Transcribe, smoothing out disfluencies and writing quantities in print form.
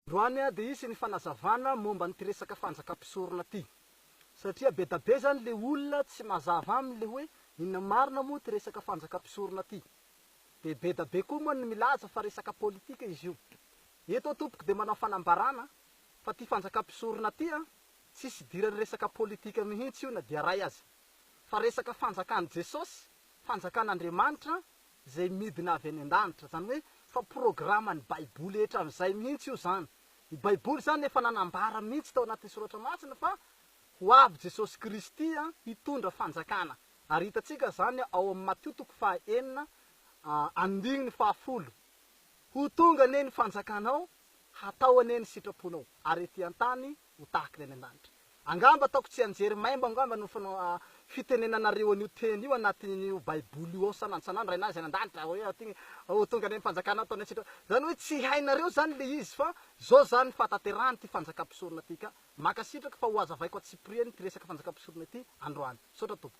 Androany dia isy ny fanazavana momba ny resaka fanjakam-pisorona ty. Satria be da be zany le olona tsy mazava aminy le hoe inona marina moa ty resaka fanjakam-pisorona ty. De be da be koa moa ny milaza fa resaka politika izy io. Eto tompoky de manao fanambarana fa ty fanjakam-pisorona ty tsisy dirany resaka politika mihitsy io na dia ray aza. Fa resaka fanjakan'i Jesosy, fanjakan'Andriamanitra zay midina avy any an-danitra, zany hoe fa programany baiboly hatramin'izay mihitsy io zany. I baiboly zany efa nanambara mihitsy tao anaty soratra masina fa ho avy Jesosy Kristy hitondra fanjakana. Ary hitatsika zany ao amin'ny Mateo 4:1-10. Ho tonga neny fanjakanao, hatao aneny sitraponao, ary ety an-tany ho tahaka ny an-danitra. Angamba ataoko tsy anjery maimbo angamba no fitenenanareo an'io teny io anatin'io baiboly io ao sanandro ray nazy an-danitra hoe tonga neny fanjakana ataonay sitra. Zany hoe tsy hainareo zany le izy fa zao zany fataterahany ty fanjakam-pisorona ty ka. Makasitraka fa ho azavaiko atsipiriany ty resaka fanjakam-pisorona ty androany. Sotra tompo.